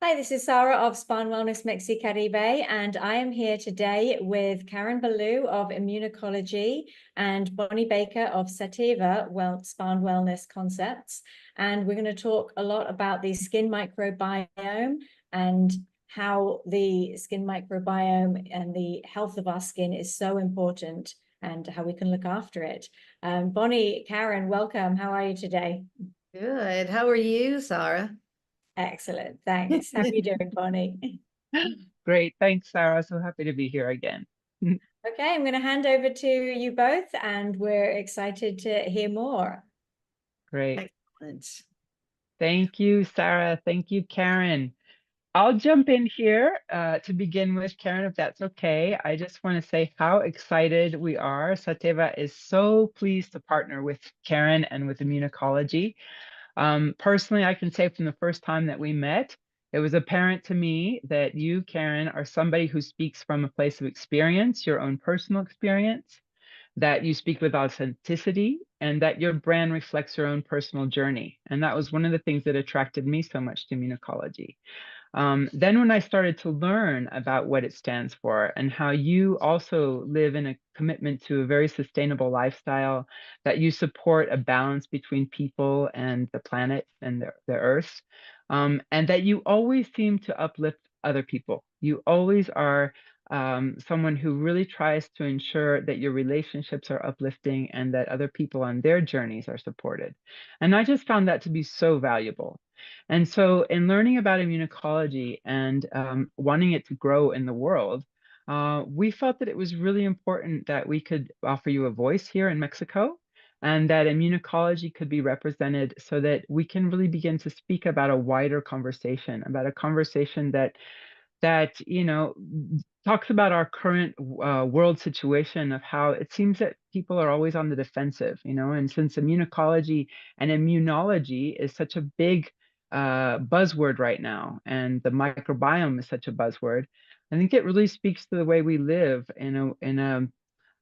Hi, this is Sarah of Spine Wellness Mexicaribe, and I am here today with Karen Ballou of Immunocologie and Bonnie Baker of Satteva Spine Wellness Concepts. And we're going to talk a lot about the skin microbiome and how the skin microbiome and the health of our skin is so important and how we can look after it. Bonnie, Karen, welcome. How are you today? Good. How are you, Sarah? Excellent. Thanks. How are you doing, Bonnie? Great. Thanks, Sarah. So happy to be here again. Okay, I'm going to hand over to you both, and we're excited to hear more. Great. Excellent. Thank you, Sarah. Thank you, Karen. I'll jump in here to begin with, Karen, if that's okay. I just want to say how excited we are. Satteva is so pleased to partner with Karen and with Immunocologie. Personally, I can say from the first time that we met, it was apparent to me that you, Karen, are somebody who speaks from a place of experience, your own personal experience, that you speak with authenticity, and that your brand reflects your own personal journey. And that was one of the things that attracted me so much to Immunocologie. Then when I started to learn about what it stands for and how you also live in a commitment to a very sustainable lifestyle, that you support a balance between people and the planet and the earth, and that you always seem to uplift other people. You always are someone who really tries to ensure that your relationships are uplifting and that other people on their journeys are supported. And I just found that to be so valuable. And so, in learning about immunocology and wanting it to grow in the world, we felt that it was really important that we could offer you a voice here in Mexico and that immunocology could be represented so that we can really begin to speak about a wider conversation, about a conversation that talks about our current world situation of how it seems that people are always on the defensive, and since immunocology and immunology is such a big buzzword right now, and the microbiome is such a buzzword, I think it really speaks to the way we live in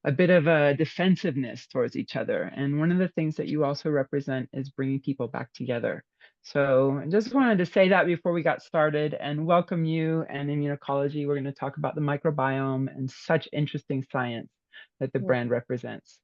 a bit of a defensiveness towards each other. And one of the things that you also represent is bringing people back together. So I just wanted to say that before we got started and welcome you and Immunocologie. We're going to talk about the microbiome and such interesting science that the brand represents.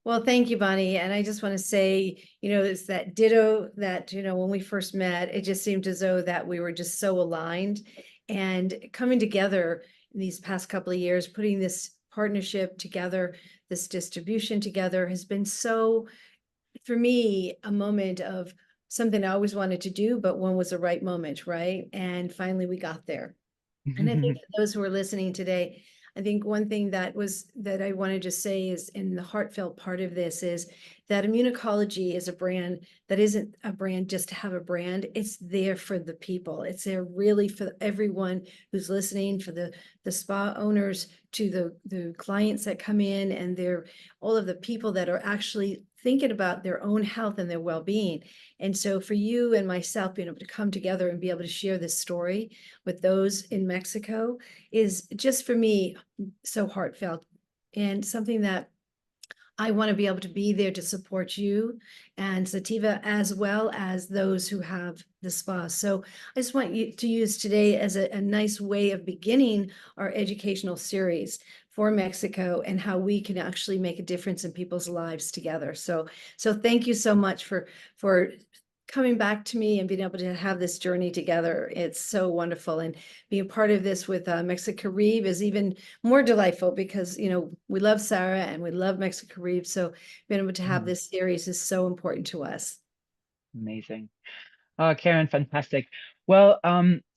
Well, thank you, Bonnie. And I just want to say, it's that ditto that, when we first met, it just seemed as though that we were just so aligned and coming together in these past couple of years, putting this partnership together, this distribution together has been so, for me, a moment of something I always wanted to do, but when was the right moment, right? And finally we got there. And I think for those who are listening today, I think one thing that I wanted to say is, in the heartfelt part of this, is that Immunocologie is a brand that isn't a brand just to have a brand. It's there for the people. It's there really for everyone who's listening, for the spa owners, to the clients that come in, and all of the people that are actually thinking about their own health and their well-being. And so for you and myself being able to come together and be able to share this story with those in Mexico is just, for me, so heartfelt, and something that I want to be able to be there to support you and Satteva, as well as those who have the spa. So I just want you to use today as a nice way of beginning our educational series for Mexico and how we can actually make a difference in people's lives together. So thank you so much for coming back to me and being able to have this journey together. It's so wonderful. And being part of this with Mexicaribe is even more delightful because, we love Sarah and we love Mexicaribe. So being able to have this series is so important to us. Amazing. Karen, fantastic. Well,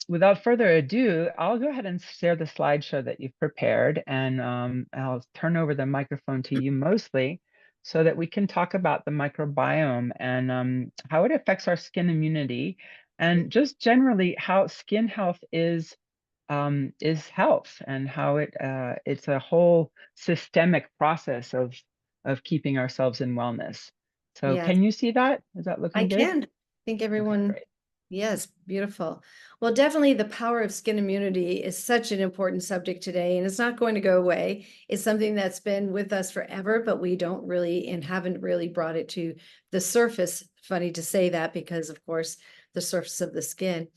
without further ado, I'll go ahead and share the slideshow that you've prepared, and I'll turn over the microphone to you mostly so that we can talk about the microbiome and how it affects our skin immunity, and just generally how skin health is health, and how it's a whole systemic process of keeping ourselves in wellness. So Yes, can you see that? Is that looking I good? can. I think Okay, everyone. great. Yes, beautiful. Well, definitely the power of skin immunity is such an important subject today, and it's not going to go away. It's something that's been with us forever, but we don't really and haven't really brought it to the surface. Funny to say that because, of course, the surface of the skin.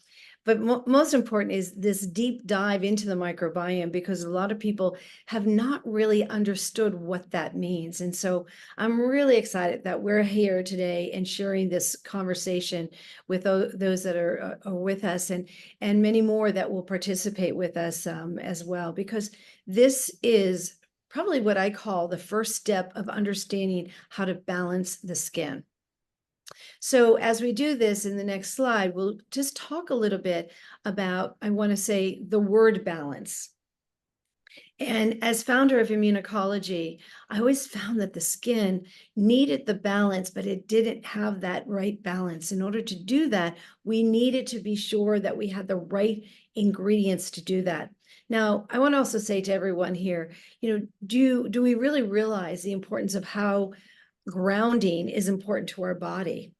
But most important is this deep dive into the microbiome, because a lot of people have not really understood what that means. And so I'm really excited that we're here today and sharing this conversation with those that are with us, and many more that will participate with us as well, because this is probably what I call the first step of understanding how to balance the skin. So as we do this in the next slide, we'll just talk a little bit about, I want to say, the word balance. And as founder of Immunocologie, I always found that the skin needed the balance, but it didn't have that right balance. In order to do that, we needed to be sure that we had the right ingredients to do that. Now, I want to also say to everyone here, do we really realize the importance of how grounding is important to our body?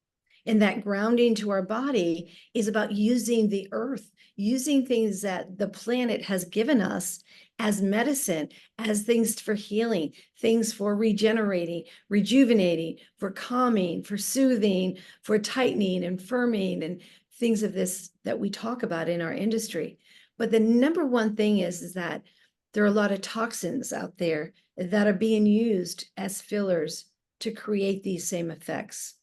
And that grounding to our body is about using the earth, using things that the planet has given us as medicine, as things for healing, things for regenerating, rejuvenating, for calming, for soothing, for tightening and firming, and things of this that we talk about in our industry. But the number one thing is that there are a lot of toxins out there that are being used as fillers to create these same effects.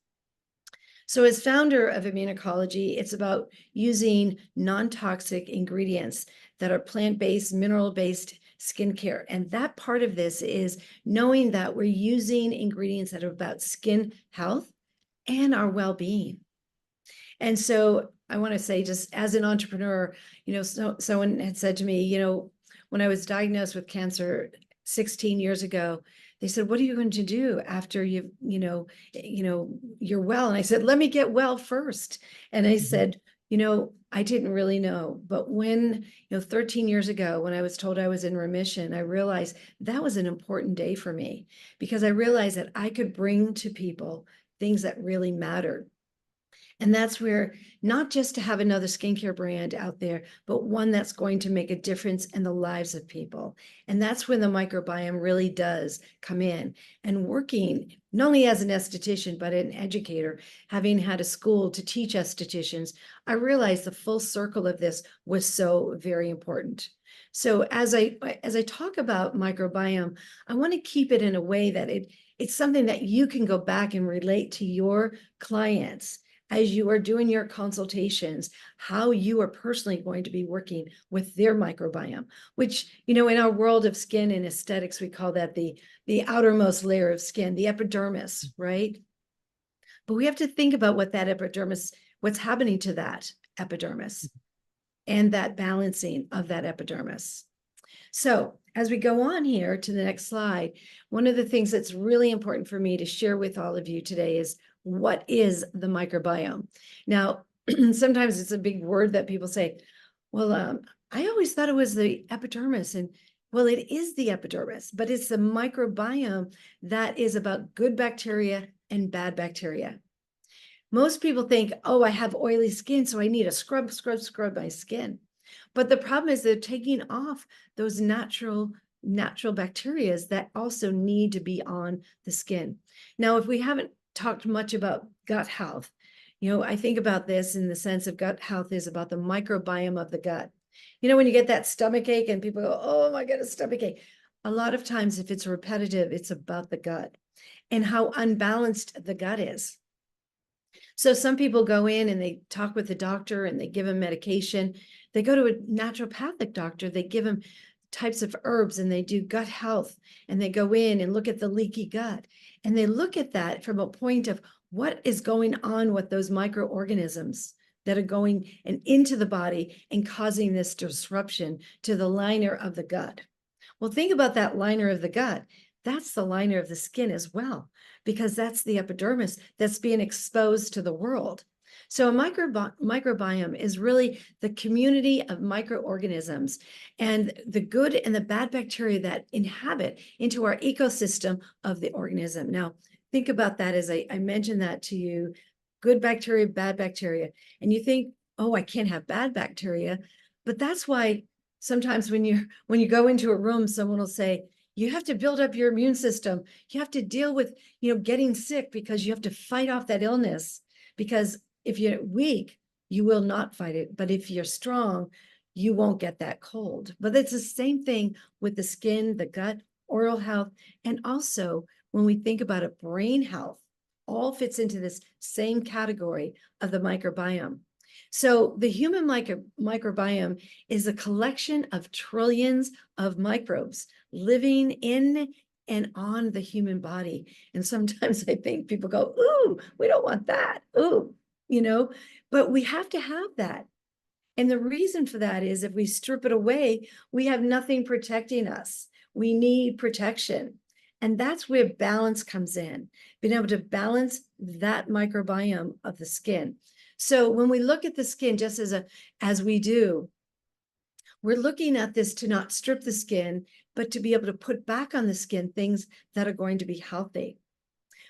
So as founder of Immunocologie, it's about using non-toxic ingredients that are plant-based, mineral-based skincare. And that part of this is knowing that we're using ingredients that are about skin health and our well-being. And so I want to say, just as an entrepreneur, someone had said to me, when I was diagnosed with cancer 16 years ago, they said, what are you going to do after you're well? And I said, let me get well first. And I said, I didn't really know. But when, 13 years ago, when I was told I was in remission, I realized that was an important day for me, because I realized that I could bring to people things that really mattered. And that's where, not just to have another skincare brand out there, but one that's going to make a difference in the lives of people. And that's when the microbiome really does come in. And working not only as an esthetician, but an educator, having had a school to teach estheticians, I realized the full circle of this was so very important. So as I talk about microbiome, I want to keep it in a way that it's something that you can go back and relate to your clients as you are doing your consultations, how you are personally going to be working with their microbiome, which, in our world of skin and aesthetics, we call that the outermost layer of skin, the epidermis, right? But we have to think about what that epidermis, what's happening to that epidermis and that balancing of that epidermis. So as we go on here to the next slide, one of the things that's really important for me to share with all of you today is, what is the microbiome? Now, sometimes it's a big word that people say, well, I always thought it was the epidermis. And well, it is the epidermis, but it's the microbiome that is about good bacteria and bad bacteria. Most people think, oh, I have oily skin, so I need to scrub my skin. But the problem is they're taking off those natural bacteria that also need to be on the skin. Now, if we haven't talked much about gut health, I think about this in the sense of gut health is about the microbiome of the gut. When you get that stomach ache and people go, oh my God, a stomach ache. A lot of times, if it's repetitive, it's about the gut and how unbalanced the gut is. So some people go in and they talk with the doctor and they give them medication. They go to a naturopathic doctor, they give them types of herbs and they do gut health, and they go in and look at the leaky gut. And they look at that from a point of what is going on with those microorganisms that are going and into the body and causing this disruption to the liner of the gut. Well, think about that liner of the gut. That's the liner of the skin as well, because that's the epidermis that's being exposed to the world. So a microbiome is really the community of microorganisms and the good and the bad bacteria that inhabit into our ecosystem of the organism. Now, think about that as I mentioned that to you, good bacteria, bad bacteria. And you think, oh, I can't have bad bacteria. But that's why sometimes when you go into a room, someone will say, you have to build up your immune system. You have to deal with, getting sick, because you have to fight off that illness. Because if you're weak, you will not fight it. But if you're strong, you won't get that cold. But it's the same thing with the skin, the gut, oral health, and also when we think about it, brain health all fits into this same category of the microbiome. So the human microbiome is a collection of trillions of microbes living in and on the human body. And sometimes I think people go, ooh, we don't want that. Ooh, but we have to have that. And the reason for that is if we strip it away, we have nothing protecting us. We need protection. And that's where balance comes in, being able to balance that microbiome of the skin. So when we look at the skin, just as we do, we're looking at this to not strip the skin, but to be able to put back on the skin things that are going to be healthy.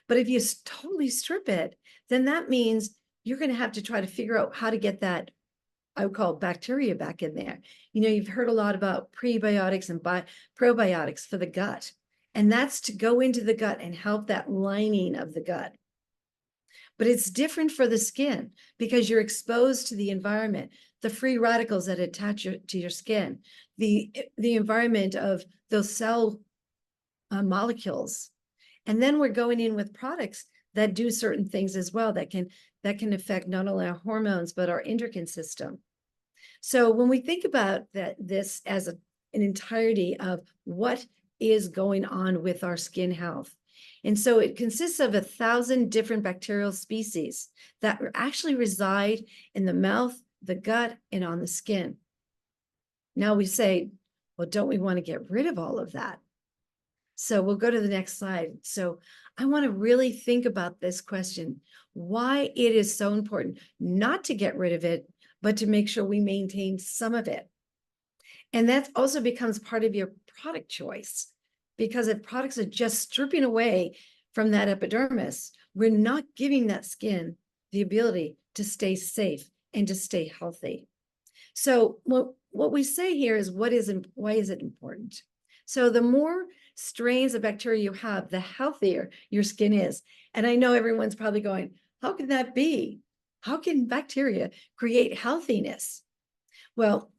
But if you totally strip it, then that means you're going to have to try to figure out how to get that, I would call bacteria back in there. You've heard a lot about prebiotics and probiotics for the gut. And that's to go into the gut and help that lining of the gut. But it's different for the skin because you're exposed to the environment, the free radicals that attach to your skin, the environment of those cell molecules. And then we're going in with products that do certain things as well that can affect not only our hormones, but our endocrine system. So when we think about this as an entirety of what is going on with our skin health. And so it consists of 1,000 different bacterial species that actually reside in the mouth, the gut, and on the skin. Now we say, well, don't we want to get rid of all of that? So we'll go to the next slide. So I want to really think about this question, why it is so important not to get rid of it, but to make sure we maintain some of it. And that also becomes part of your product choice, because if products are just stripping away from that epidermis, we're not giving that skin the ability to stay safe and to stay healthy. So what we say here is why is it important? So the more strains of bacteria you have, the healthier your skin is. And I know everyone's probably going, how can that be? How can bacteria create healthiness? Well,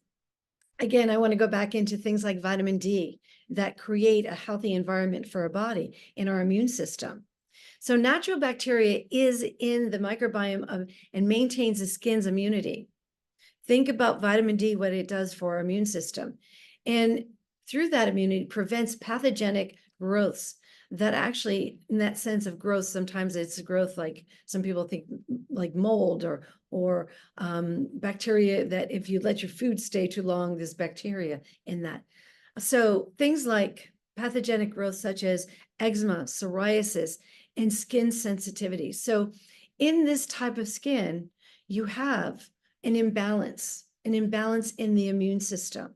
again, I want to go back into things like vitamin D that create a healthy environment for our body and our immune system. So natural bacteria is in the microbiome and maintains the skin's immunity. Think about vitamin D, what it does for our immune system. And through that immunity, prevents pathogenic growths that actually, in that sense of growth, sometimes it's growth like some people think like mold or bacteria that if you let your food stay too long, there's bacteria in that. So things like pathogenic growth such as eczema, psoriasis, and skin sensitivity. So in this type of skin, you have an imbalance in the immune system.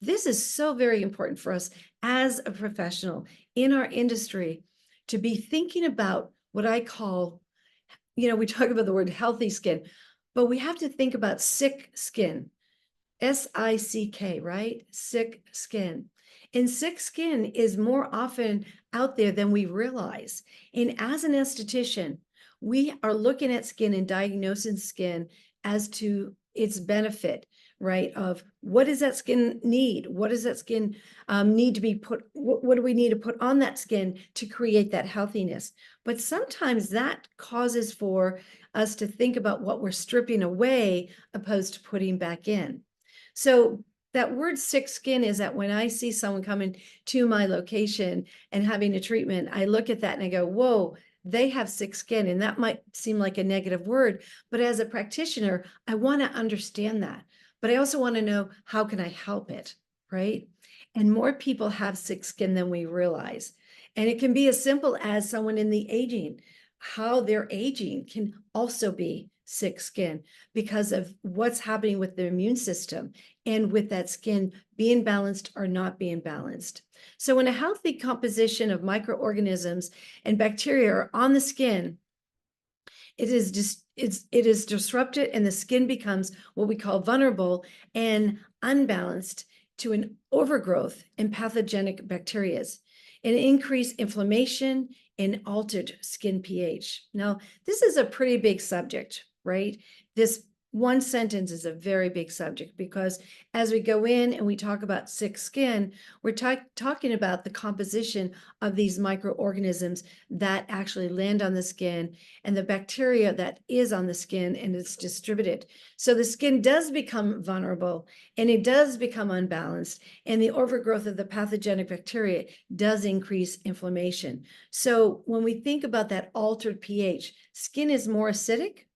This is so very important for us as a professional in our industry to be thinking about what I call, we talk about the word healthy skin, but we have to think about sick skin, S-I-C-K, right? Sick skin. And sick skin is more often out there than we realize. And as an esthetician, we are looking at skin and diagnosing skin as to its benefit, right? Of what does that skin need? What does that skin need to be put? What do we need to put on that skin to create that healthiness? But sometimes that causes for us to think about what we're stripping away opposed to putting back in. So that word sick skin is that when I see someone coming to my location and having a treatment, I look at that and I go, whoa, they have sick skin. And that might seem like a negative word, but as a practitioner, I want to understand that. But I also want to know, how can I help it, right? And more people have sick skin than we realize. And it can be as simple as someone in the aging, how they're aging can also be sick skin because of what's happening with the immune system and with that skin being balanced or not being balanced. So when a healthy composition of microorganisms and bacteria are on the skin, it is disrupted and the skin becomes what we call vulnerable and unbalanced to an overgrowth in pathogenic bacteria, and increased inflammation and altered skin pH. Now, this is a pretty big subject, right? This one sentence is a very big subject, because as we go in and we talk about sick skin, we're talking about the composition of these microorganisms that actually land on the skin and the bacteria that is on the skin, and it's distributed. So the skin does become vulnerable and it does become unbalanced, and the overgrowth of the pathogenic bacteria does increase inflammation. So when we think about that altered pH, skin is more acidic.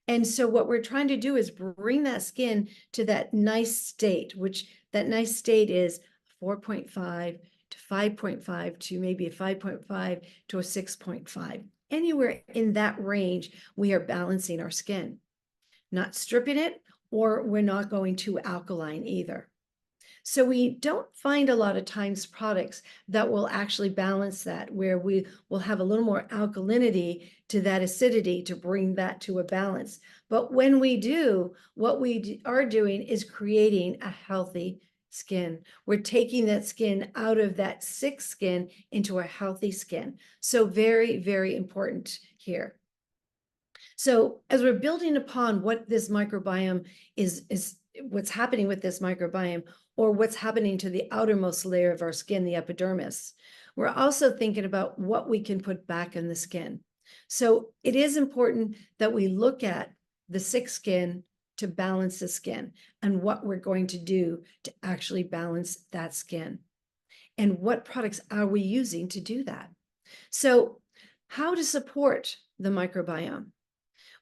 And so what we're trying to do is bring that skin to that nice state, which that nice state is 4.5 to 5.5 to maybe a 5.5 to a 6.5. Anywhere in that range, we are balancing our skin, not stripping it, or we're not going too alkaline either. So we don't find a lot of times products that will actually balance that, where we will have a little more alkalinity to that acidity to bring that to a balance. But when we do, what we are doing is creating a healthy skin. We're taking that skin out of that sick skin into a healthy skin. So very, very important here. So as we're building upon what this microbiome is what's happening with this microbiome, or what's happening to the outermost layer of our skin, the epidermis, we're also thinking about what we can put back in the skin. So it is important that we look at the sick skin to balance the skin, and what we're going to do to actually balance that skin. And what products are we using to do that? So how to support the microbiome?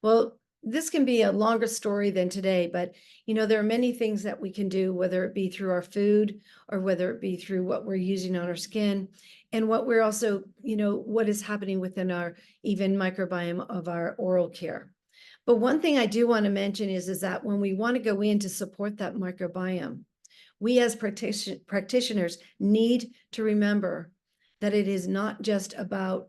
Well, this can be a longer story than today, but there are many things that we can do, whether it be through our food or whether it be through what we're using on our skin, and what we're also, what is happening within our even microbiome of our oral care. But one thing I do want to mention is that when we want to go in to support that microbiome, we as practitioners need to remember that it is not just about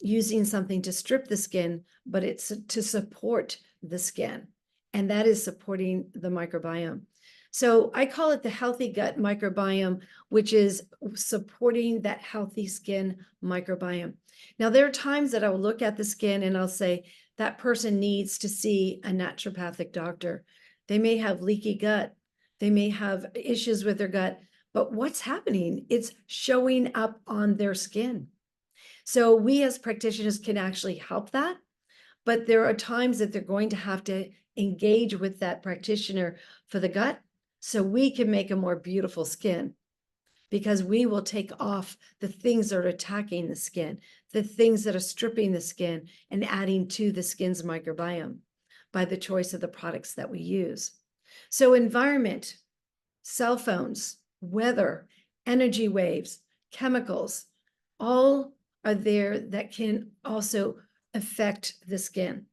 using something to strip the skin, but it's to support the skin, and that is supporting the microbiome. So I call it the healthy gut microbiome, which is supporting that healthy skin microbiome. Now, there are times that I will look at the skin and I'll say that person needs to see a naturopathic doctor. They may have leaky gut. They may have issues with their gut, but what's happening? It's showing up on their skin. So we as practitioners can actually help that, but there are times that they're going to have to engage with that practitioner for the gut, so we can make a more beautiful skin, because we will take off the things that are attacking the skin, the things that are stripping the skin and adding to the skin's microbiome by the choice of the products that we use. So environment, cell phones, weather, energy waves, chemicals, all are there that can also affect the skin.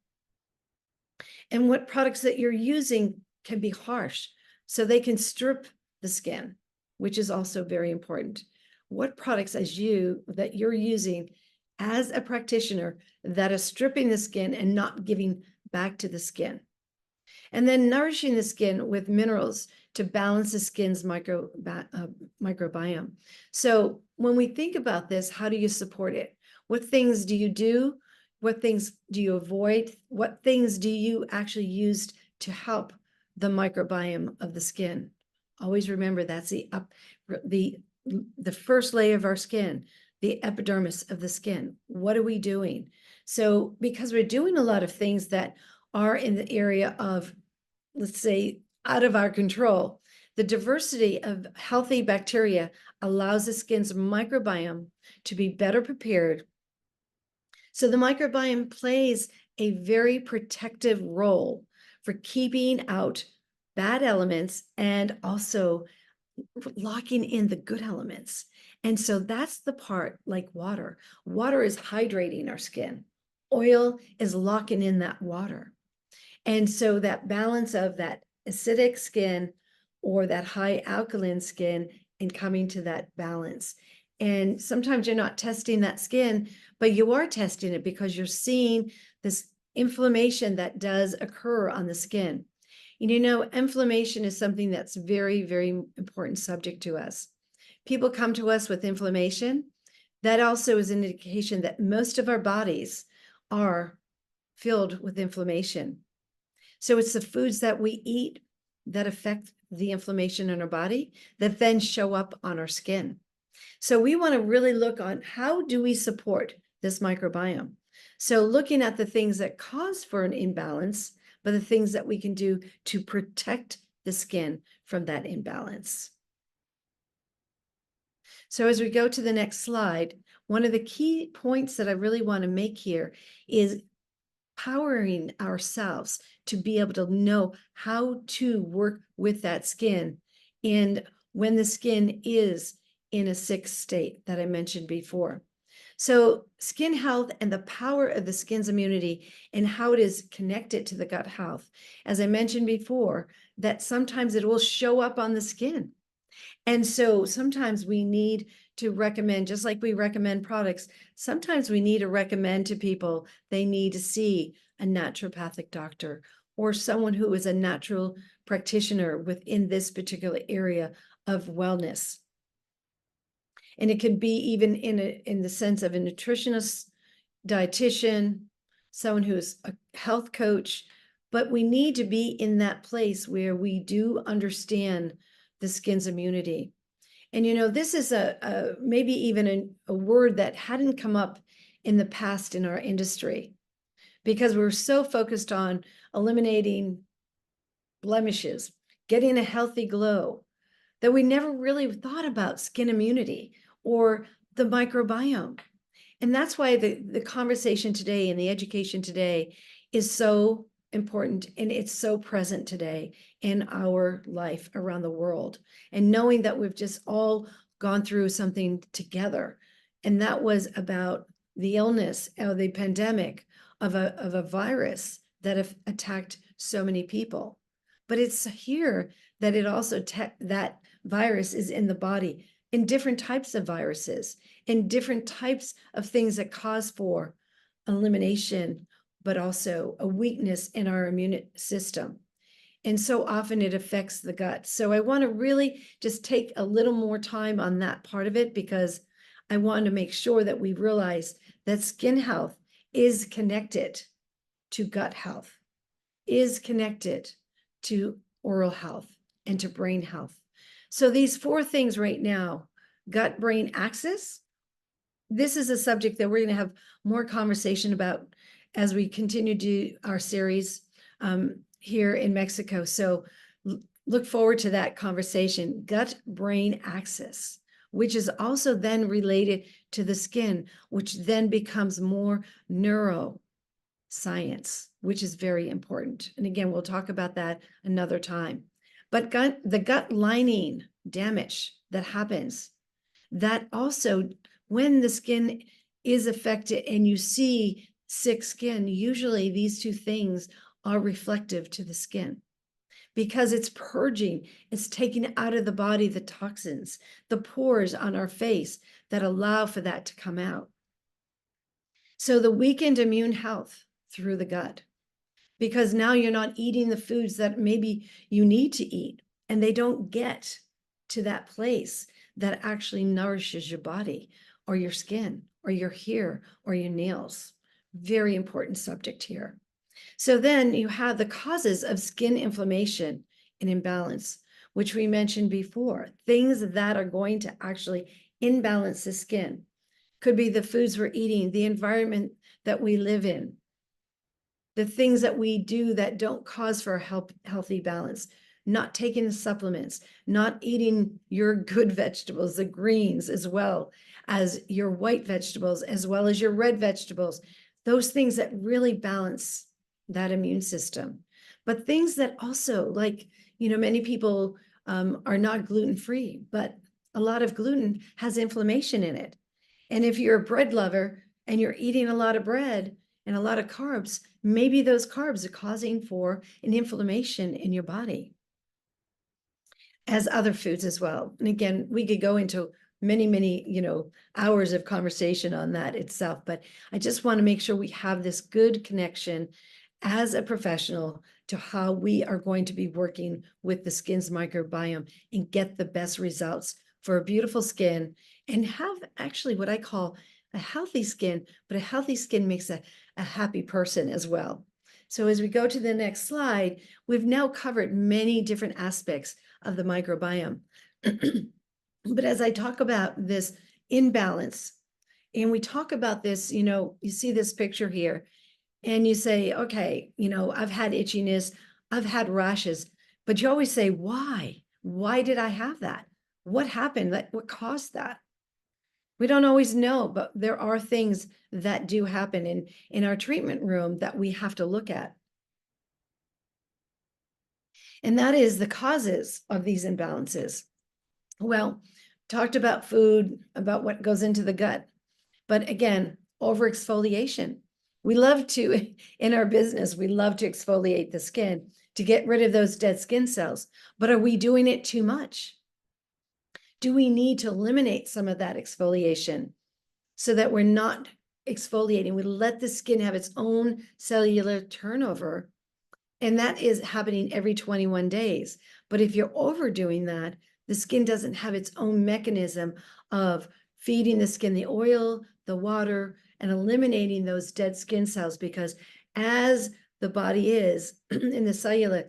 And what products that you're using can be harsh, so they can strip the skin, which is also very important. What products that you're using as a practitioner that are stripping the skin and not giving back to the skin. And then nourishing the skin with minerals to balance the skin's microbiome. So when we think about this, how do you support it? What things do you do? What things do you avoid? What things do you actually use to help the microbiome of the skin? Always remember that's the first layer of our skin, the epidermis of the skin. What are we doing? So because we're doing a lot of things that are in the area of, let's say, out of our control, the diversity of healthy bacteria allows the skin's microbiome to be better prepared. So the microbiome plays a very protective role for keeping out bad elements and also locking in the good elements. And so that's the part like water. Water is hydrating our skin. Oil is locking in that water. And so that balance of that acidic skin or that high alkaline skin and coming to that balance. And sometimes you're not testing that skin, but you are testing it because you're seeing this inflammation that does occur on the skin. Inflammation is something that's very, very important subject to us. People come to us with inflammation. That also is an indication that most of our bodies are filled with inflammation. So it's the foods that we eat that affect the inflammation in our body that then show up on our skin. So we want to really look on how do we support this microbiome? So looking at the things that cause for an imbalance, but the things that we can do to protect the skin from that imbalance. So as we go to the next slide, one of the key points that I really want to make here is powering ourselves to be able to know how to work with that skin. And when the skin is in a sick state that I mentioned before. So skin health and the power of the skin's immunity and how it is connected to the gut health. As I mentioned before, that sometimes it will show up on the skin. And so sometimes we need to recommend, just like we recommend products, sometimes we need to recommend to people they need to see a naturopathic doctor or someone who is a natural practitioner within this particular area of wellness. And it could be even in the sense of a nutritionist, dietitian, someone who's a health coach, but we need to be in that place where we do understand the skin's immunity. And, you know, this is maybe even a word that hadn't come up in the past in our industry because we're so focused on eliminating blemishes, getting a healthy glow, that we never really thought about skin immunity or the microbiome. And that's why the conversation today and the education today is so important, and it's so present today in our life around the world. And knowing that we've just all gone through something together, and that was about the illness or the pandemic of a virus that have attacked so many people. But it's here that it also that virus is in the body, in different types of viruses, in different types of things that cause for elimination, but also a weakness in our immune system. And so often it affects the gut. So I want to really just take a little more time on that part of it because I want to make sure that we realize that skin health is connected to gut health, is connected to oral health and to brain health. So these 4 things right now, gut-brain axis, this is a subject that we're going to have more conversation about as we continue to do our series here in Mexico. So look forward to that conversation, gut-brain axis, which is also then related to the skin, which then becomes more neuroscience, which is very important. And again, we'll talk about that another time. But the gut lining damage that happens, that also when the skin is affected and you see sick skin, usually these 2 things are reflective to the skin because it's purging, it's taking out of the body the toxins, the pores on our face that allow for that to come out. So the weakened immune health through the gut, because now you're not eating the foods that maybe you need to eat, and they don't get to that place that actually nourishes your body or your skin or your hair or your nails. Very important subject here. So then you have the causes of skin inflammation and imbalance, which we mentioned before, things that are going to actually imbalance the skin. Could be the foods we're eating, the environment that we live in, the things that we do that don't cause for a healthy balance, not taking the supplements, not eating your good vegetables, the greens, as well as your white vegetables, as well as your red vegetables, those things that really balance that immune system. But things that also, like, you know, many people are not gluten-free, but a lot of gluten has inflammation in it. And if you're a bread lover and you're eating a lot of bread and a lot of carbs, maybe those carbs are causing for an inflammation in your body, as other foods as well. And again, we could go into many, you know, hours of conversation on that itself, but I just want to make sure we have this good connection as a professional to how we are going to be working with the skin's microbiome and get the best results for a beautiful skin and have actually what I call a healthy skin, but a healthy skin makes a happy person as well. So as we go to the next slide, we've now covered many different aspects of the microbiome. But as I talk about this imbalance, and we talk about this, you see this picture here, and you say, okay, I've had itchiness, I've had rashes, but you always say, why? Why did I have that? What happened? What caused that? We don't always know, but there are things that do happen in our treatment room that we have to look at. And that is the causes of these imbalances. Well, talked about food, about what goes into the gut. But again, overexfoliation. We love to, in our business, we love to exfoliate the skin to get rid of those dead skin cells. But are we doing it too much? Do we need to eliminate some of that exfoliation so that we're not exfoliating? We let the skin have its own cellular turnover, and that is happening every 21 days. But if you're overdoing that, the skin doesn't have its own mechanism of feeding the skin the oil, the water, and eliminating those dead skin cells, because as the body is in the cellular,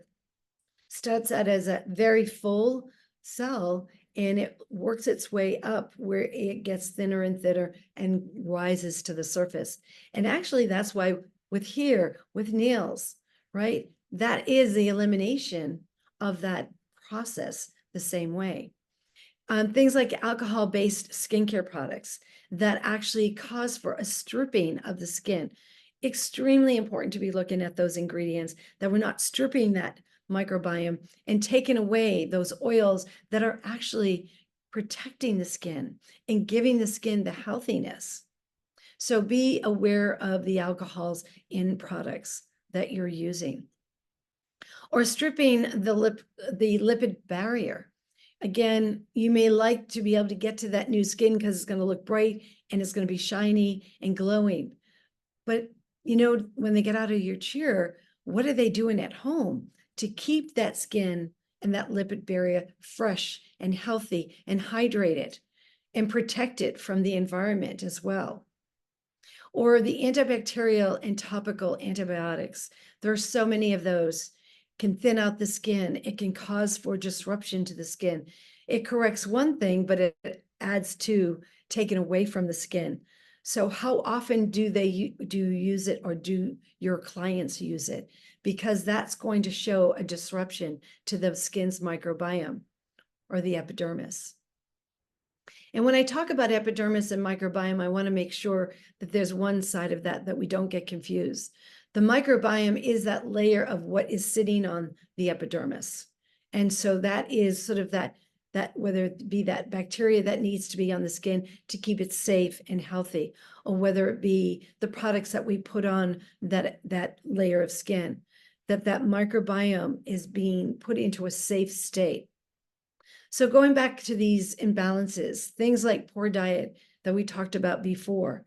starts out as a very full cell, and it works its way up where it gets thinner and thinner and rises to the surface. And actually, that's why with nails, right? That is the elimination of that process the same way. Things like alcohol-based skincare products that actually cause for a stripping of the skin. Extremely important to be looking at those ingredients, that we're not stripping that microbiome and taking away those oils that are actually protecting the skin and giving the skin the healthiness. So be aware of the alcohols in products that you're using. Or stripping the lipid barrier. Again, you may like to be able to get to that new skin because it's going to look bright and it's going to be shiny and glowing. But when they get out of your chair, what are they doing at home to keep that skin and that lipid barrier fresh and healthy and hydrated and protect it from the environment as well? Or the antibacterial and topical antibiotics. There are so many of those. Can thin out the skin. It can cause for disruption to the skin. It corrects one thing, but it adds to taking away from the skin. So how often do you use it, or do your clients use it? Because that's going to show a disruption to the skin's microbiome or the epidermis. And when I talk about epidermis and microbiome, I want to make sure that there's one side of that we don't get confused. The microbiome is that layer of what is sitting on the epidermis. And so that is sort of that whether it be that bacteria that needs to be on the skin to keep it safe and healthy, or whether it be the products that we put on that layer of skin, that microbiome is being put into a safe state. So going back to these imbalances, things like poor diet that we talked about before,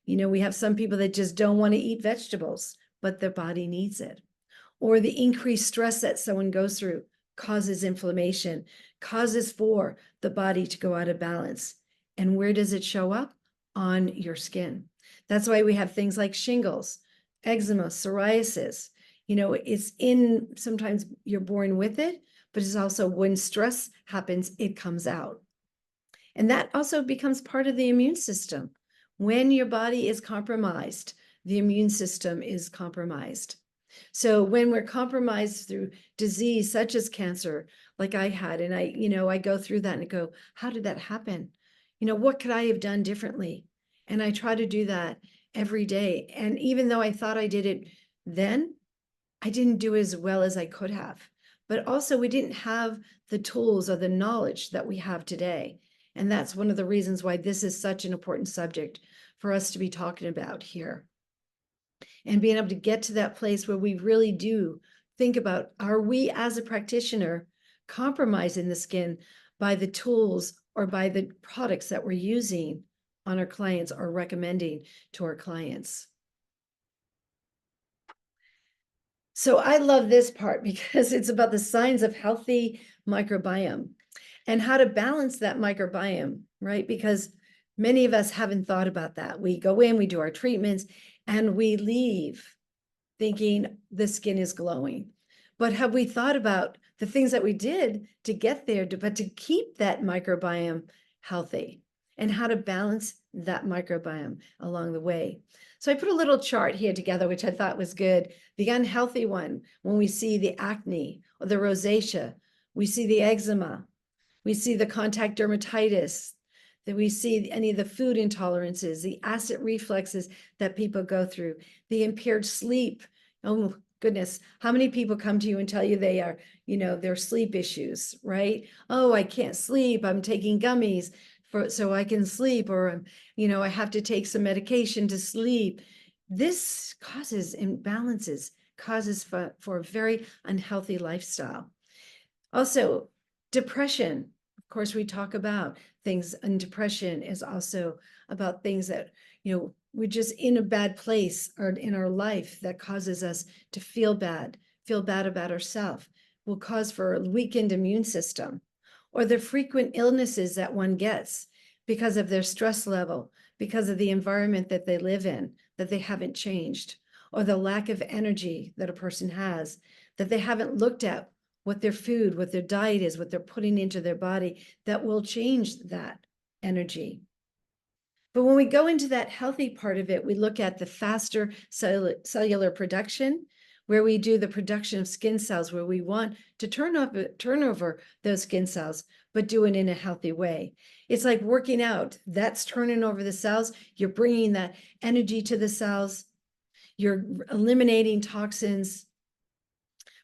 we have some people that just don't want to eat vegetables, but their body needs it. Or the increased stress that someone goes through causes inflammation, causes for the body to go out of balance. And where does it show up? On your skin. That's why we have things like shingles, eczema, psoriasis. It's sometimes you're born with it, but it's also when stress happens, it comes out. And that also becomes part of the immune system. When your body is compromised, the immune system is compromised. So when we're compromised through disease such as cancer, like I had, and I go through that and go, how did that happen? What could I have done differently? And I try to do that every day. And even though I thought I did it then, I didn't do as well as I could have. But also we didn't have the tools or the knowledge that we have today. And that's one of the reasons why this is such an important subject for us to be talking about here. And being able to get to that place where we really do think about, are we as a practitioner compromising the skin by the tools or by the products that we're using on our clients or recommending to our clients? So I love this part because it's about the signs of healthy microbiome and how to balance that microbiome, right? Because many of us haven't thought about that. We go in, we do our treatments, and we leave. thinking the skin is glowing. But have we thought about the things that we did to get there, but to keep that microbiome healthy and how to balance that microbiome along the way? So I put a little chart here together, which I thought was good. The unhealthy one, when we see the acne or the rosacea, we see the eczema, we see the contact dermatitis, that we see any of the food intolerances, the acid reflexes that people go through, the impaired sleep. Oh goodness, how many people come to you and tell you they are, their sleep issues, right? Oh, I can't sleep. I'm taking gummies so I can sleep, or, I have to take some medication to sleep. This causes imbalances, causes for a very unhealthy lifestyle. Also, depression. Of course, we talk about things, and depression is also about things that, we're just in a bad place or in our life that causes us to feel bad about ourselves, will cause for a weakened immune system, or the frequent illnesses that one gets because of their stress level, because of the environment that they live in, that they haven't changed, or the lack of energy that a person has, that they haven't looked at what their food, what their diet is, what they're putting into their body that will change that energy. But when we go into that healthy part of it, we look at the faster cellular production, where we do the production of skin cells, where we want to turn over those skin cells, but do it in a healthy way. It's like working out. That's turning over the cells. You're bringing that energy to the cells. You're eliminating toxins,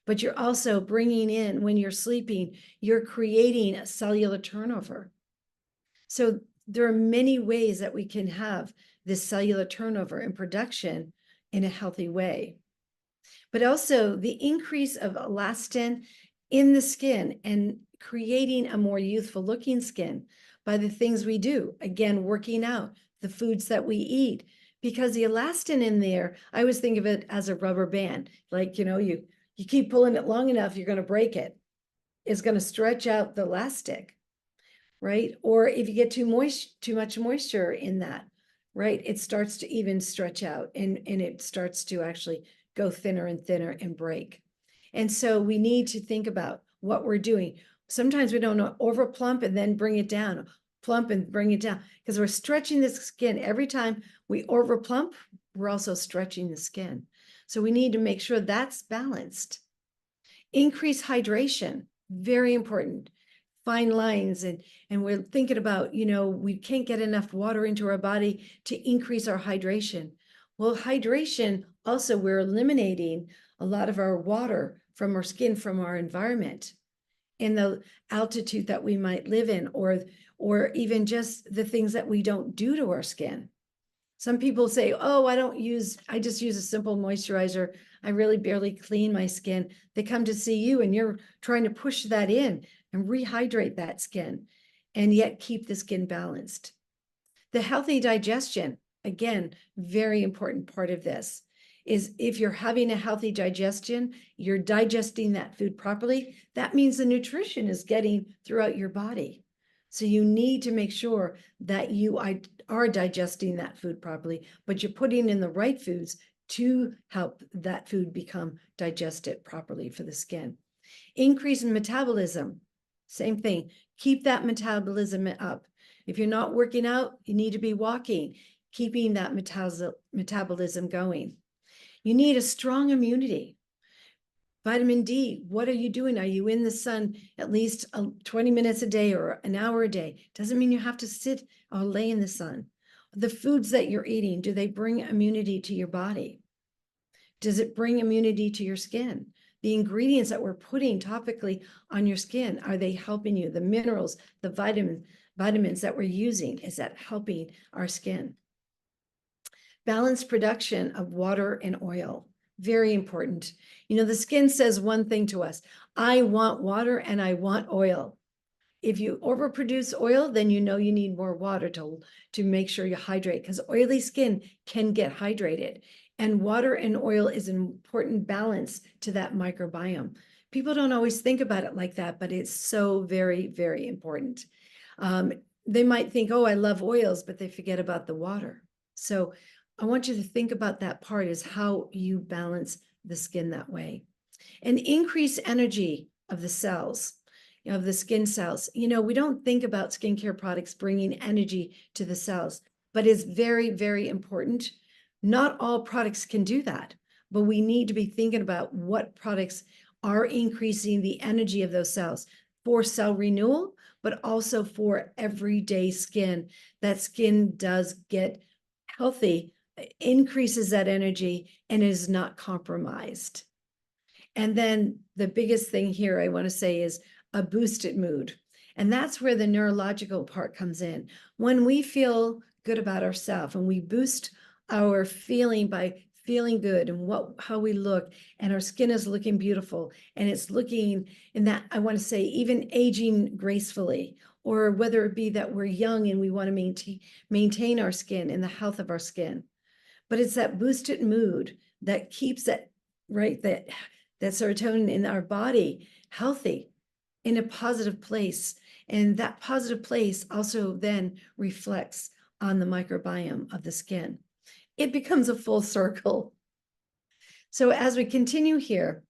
but you're also bringing in, when you're sleeping, you're creating a cellular turnover. So there are many ways that we can have this cellular turnover and production in a healthy way. But also the increase of elastin in the skin and creating a more youthful looking skin by the things we do. Again, working out, the foods that we eat, because the elastin in there, I always think of it as a rubber band. Like, you keep pulling it long enough, you're going to break it. It's going to stretch out the elastic. Right? Or if you get too much moisture in that, right? It starts to even stretch out and it starts to actually go thinner and thinner and break. And so we need to think about what we're doing. Sometimes we don't over plump and then bring it down, plump and bring it down, because we're stretching the skin. Every time we over plump, we're also stretching the skin. So we need to make sure that's balanced. Increase hydration, very important. Fine lines, and we're thinking about, we can't get enough water into our body to increase our hydration. Well, hydration also, we're eliminating a lot of our water from our skin, from our environment, in the altitude that we might live in, or even just the things that we don't do to our skin. Some people say, oh, I just use a simple moisturizer. I really barely clean my skin. They come to see you and you're trying to push that in and rehydrate that skin and yet keep the skin balanced. The healthy digestion, again, very important part of this, is if you're having a healthy digestion, you're digesting that food properly, that means the nutrition is getting throughout your body. So you need to make sure that you are digesting that food properly, but you're putting in the right foods to help that food become digested properly for the skin. Increase in metabolism, same thing. Keep that metabolism up. If you're not working out, you need to be walking, keeping that metabolism going. You need a strong immunity. Vitamin D, what are you doing? Are you in the sun at least 20 minutes a day or an hour a day? Doesn't mean you have to sit or lay in the sun. The foods that you're eating, do they bring immunity to your body? Does it bring immunity to your skin? The ingredients that we're putting topically on your skin, are they helping you? The minerals, the vitamins that we're using, is that helping our skin? Balanced production of water and oil, very important. The skin says one thing to us: I want water and I want oil. If you overproduce oil, then you need more water to make sure you hydrate, because oily skin can get hydrated. And water and oil is an important balance to that microbiome. People don't always think about it like that, but it's so very, very important. They might think, oh, I love oils, but they forget about the water. So I want you to think about that part is how you balance the skin that way. And increase energy of the cells, of the skin cells. You know, we don't think about skincare products bringing energy to the cells, but it's very, very important. Not all products can do that, but we need to be thinking about what products are increasing the energy of those cells for cell renewal, but also for everyday skin. That skin does get healthy, increases that energy, and is not compromised. And then the biggest thing here I want to say is a boosted mood. And that's where the neurological part comes in. When we feel good about ourselves and we boost our feeling by feeling good and how we look, and our skin is looking beautiful, and it's looking in that, I want to say, even aging gracefully, or whether it be that we're young and we want to maintain our skin and the health of our skin. But it's that boosted mood that keeps that, right, that serotonin in our body healthy, in a positive place. And that positive place also then reflects on the microbiome of the skin. It becomes a full circle. So as we continue here,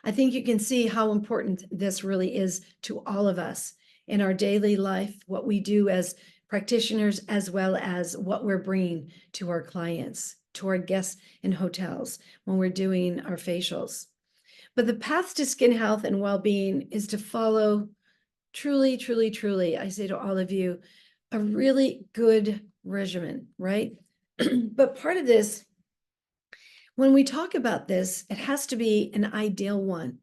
I think you can see how important this really is to all of us in our daily life, what we do as practitioners, as well as what we're bringing to our clients, to our guests in hotels when we're doing our facials. But the path to skin health and well-being is to follow truly, truly, truly, I say to all of you, a really good regimen, right? But part of this, when we talk about this, it has to be an ideal one.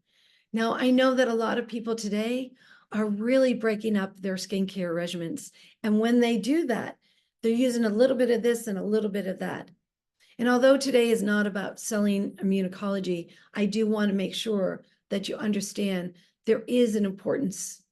Now, I know that a lot of people today are really breaking up their skincare regimens. And when they do that, they're using a little bit of this and a little bit of that. And although today is not about selling immunocology, I do want to make sure that you understand there is an importance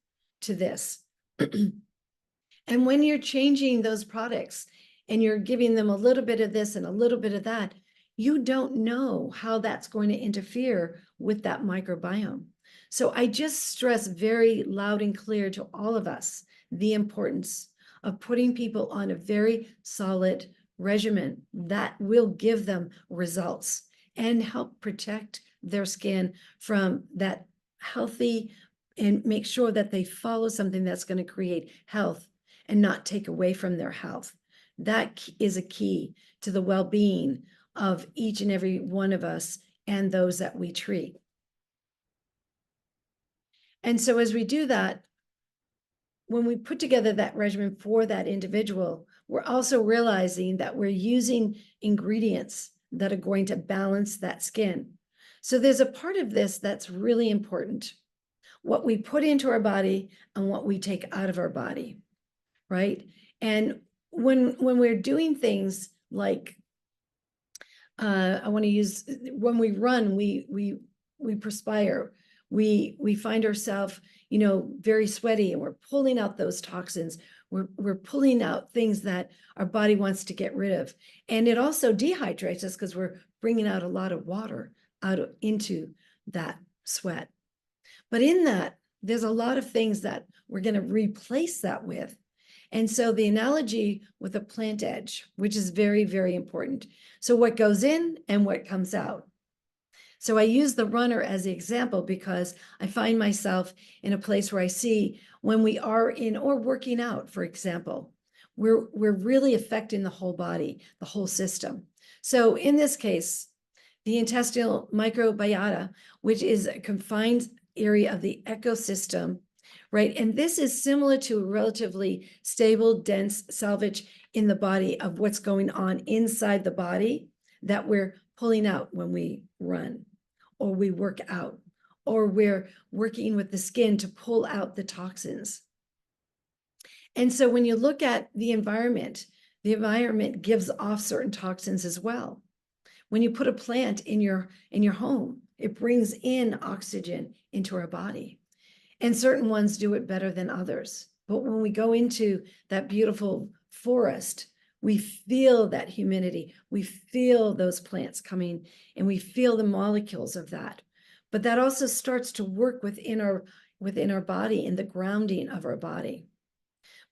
to this. And when you're changing those products and you're giving them a little bit of this and a little bit of that, you don't know how that's going to interfere with that microbiome. So I just stress very loud and clear to all of us the importance of putting people on a very solid regimen that will give them results and help protect their skin from that healthy, and make sure that they follow something that's going to create health and not take away from their health. That is a key to the well-being of each and every one of us and those that we treat. And so as we do that, when we put together that regimen for that individual, we're also realizing that we're using ingredients that are going to balance that skin. So there's a part of this that's really important. What we put into our body and what we take out of our body, right? And when we're doing things like, I want to use, when we run, we perspire, we find ourselves, you know, very sweaty, and we're pulling out those toxins. We're pulling out things that our body wants to get rid of. And it also dehydrates us because we're bringing out a lot of water into that sweat. But in that, there's a lot of things that we're going to replace that with. And so the analogy with a plant edge, which is very, very important. So what goes in and what comes out. So I use the runner as the example because I find myself in a place where I see when we are in or working out, for example, we're really affecting the whole body, the whole system. So in this case, the intestinal microbiota, which is a confined area of the ecosystem, right? And this is similar to a relatively stable, dense selvage in the body of what's going on inside the body that we're pulling out when we run or we work out, or we're working with the skin to pull out the toxins. And so when you look at the environment gives off certain toxins as well. When you put a plant in your home, it brings in oxygen into our body. And certain ones do it better than others. But when we go into that beautiful forest, we feel that humidity, we feel those plants coming, and we feel the molecules of that. But that also starts to work within our body and the grounding of our body.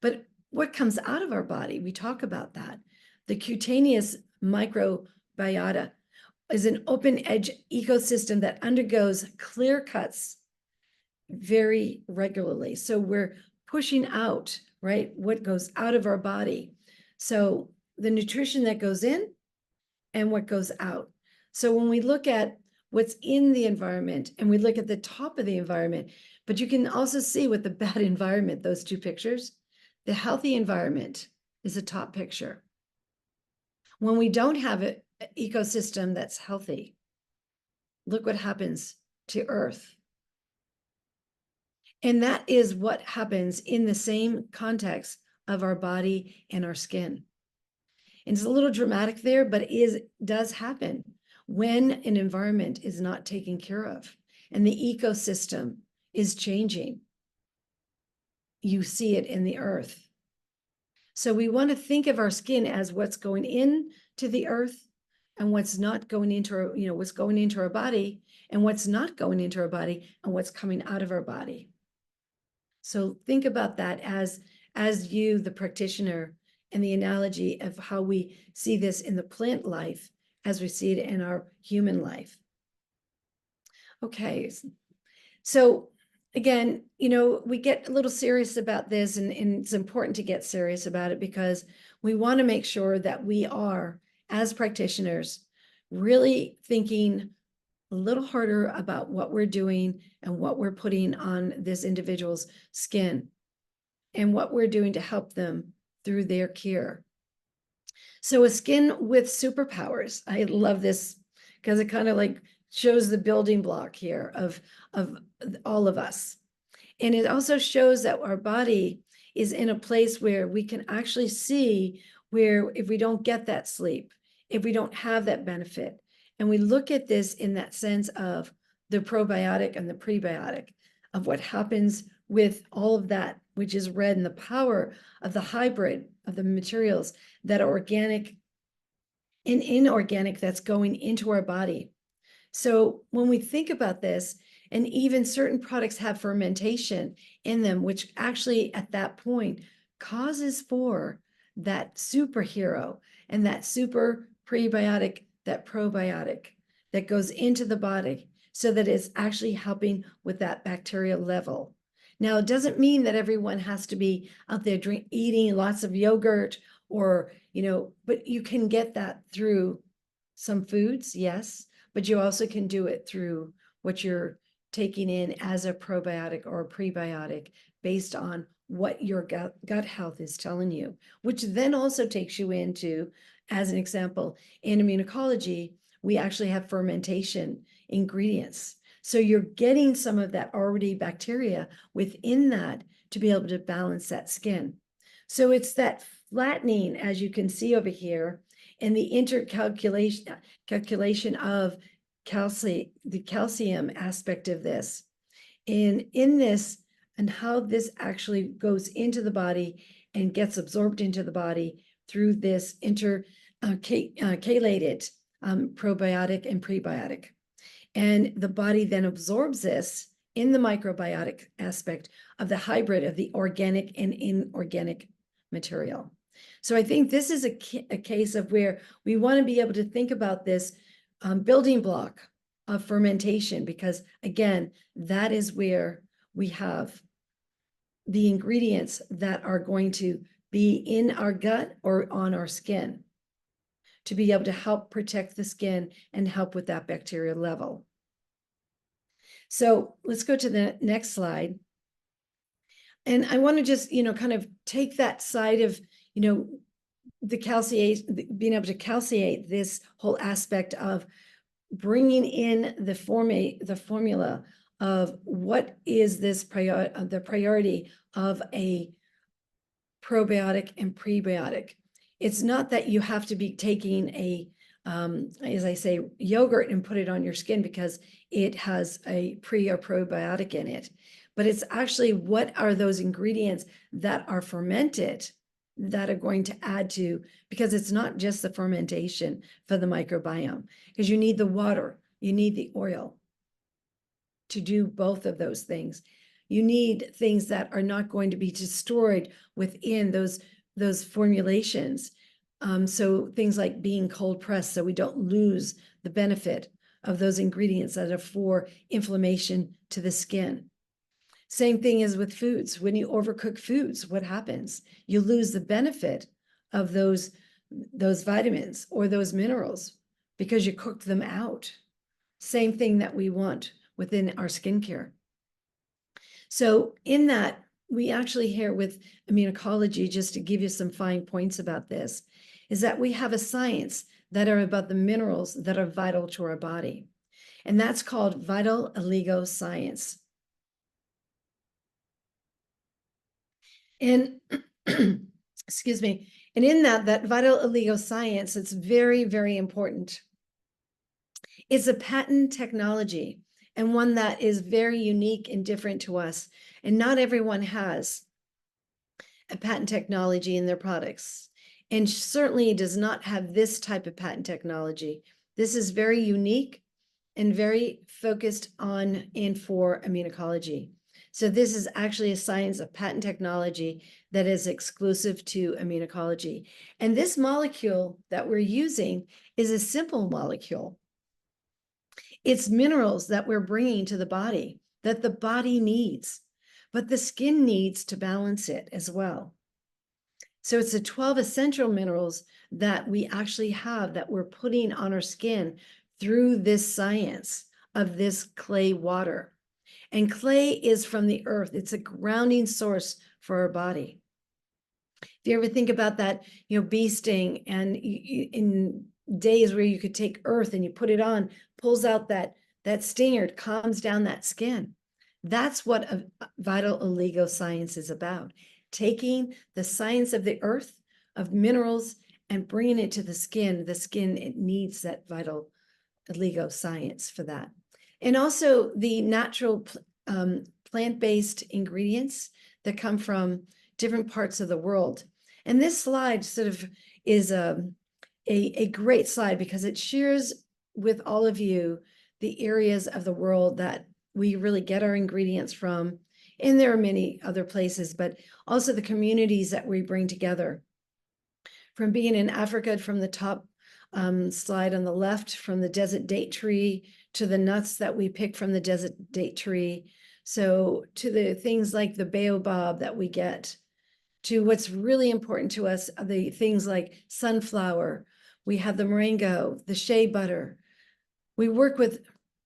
But what comes out of our body, we talk about that. The cutaneous microbiota is an open edge ecosystem that undergoes clear cuts very regularly. So we're pushing out, right, what goes out of our body. So the nutrition that goes in and what goes out. So when we look at what's in the environment and we look at the top of the environment, but you can also see with the bad environment, those two pictures, the healthy environment is the top picture. When we don't have an ecosystem that's healthy, look what happens to Earth. And that is what happens in the same context of our body and our skin. And it's a little dramatic there, but it does happen when an environment is not taken care of and the ecosystem is changing. You see it in the earth. So we want to think of our skin as what's going into the earth and what's not going into our, what's going into our body and what's not going into our body and what's coming out of our body. So think about that as you, the practitioner, and the analogy of how we see this in the plant life as we see it in our human life. Okay, so again, we get a little serious about this, and it's important to get serious about it because we want to make sure that we are, as practitioners, really thinking a little harder about what we're doing and what we're putting on this individual's skin and what we're doing to help them through their care. So a skin with superpowers. I love this because it kind of like shows the building block here of all of us. And it also shows that our body is in a place where we can actually see where if we don't get that sleep, if we don't have that benefit, and we look at this in that sense of the probiotic and the prebiotic, of what happens with all of that, which is red, and the power of the hybrid of the materials that are organic and inorganic that's going into our body. So when we think about this, and even certain products have fermentation in them, which actually at that point causes for that superhero and that super prebiotic, that probiotic that goes into the body so that it's actually helping with that bacterial level. Now, it doesn't mean that everyone has to be out there eating lots of yogurt or, but you can get that through some foods, yes, but you also can do it through what you're taking in as a probiotic or a prebiotic based on what your gut health is telling you, which then also takes you into, as an example, in immunocologie, we actually have fermentation ingredients. So you're getting some of that already bacteria within that to be able to balance that skin. So it's that flattening, as you can see over here, and the calculation of the calcium aspect of this. And in this, and how this actually goes into the body and gets absorbed into the body through this chelated probiotic and prebiotic. And the body then absorbs this in the microbiotic aspect of the hybrid of the organic and inorganic material. So I think this is a case of where we want to be able to think about this building block of fermentation, because again, that is where we have the ingredients that are going to be in our gut or on our skin to be able to help protect the skin and help with that bacterial level. So let's go to the next slide. And I want to just, kind of take that side of, the calciation, being able to calciate this whole aspect of bringing in the formula of what is this the priority of a probiotic and prebiotic. It's not that you have to be taking a, as I say, yogurt and put it on your skin because it has a pre or probiotic in it, but it's actually what are those ingredients that are fermented that are going to add to, because it's not just the fermentation for the microbiome, because you need the water, you need the oil to do both of those things. You need things that are not going to be destroyed within those formulations So things like being cold pressed, so we don't lose the benefit of those ingredients that are for inflammation to the skin. Same thing as with foods. When you overcook foods, what happens? You lose the benefit of those vitamins or those minerals because you cooked them out. Same thing that we want within our skincare. So in that, we actually here with Immunocologie, just to give you some fine points about this, is that we have a science that are about the minerals that are vital to our body. And that's called vital oligoscience. And excuse me, and in that vital oligoscience, it's very, very important. It's a patent technology and one that is very unique and different to us. And not everyone has a patent technology in their products. And certainly does not have this type of patent technology. This is very unique and very focused on and for immunocology. So this is actually a science of patent technology that is exclusive to immunocology. And this molecule that we're using is a simple molecule. It's minerals that we're bringing to the body that the body needs, but the skin needs to balance it as well. So it's the 12 essential minerals that we actually have that we're putting on our skin through this science of this clay water. And clay is from the earth. It's a grounding source for our body. If you ever think about that, bee sting, and in days where you could take earth and you put it on, pulls out that stinger, it calms down that skin. That's what a vital oligoscience is about. Taking the science of the earth, of minerals, and bringing it to the skin. The skin, it needs that vital oligoscience for that. And also the natural plant-based ingredients that come from different parts of the world. And this slide sort of is a great slide because it shares with all of you the areas of the world that we really get our ingredients from. And there are many other places, but also the communities that we bring together. From being in Africa, from the top slide on the left, from the desert date tree to the nuts that we pick from the desert date tree. So to the things like the baobab that we get, to what's really important to us, the things like sunflower. We have the moringa, the shea butter. We work with,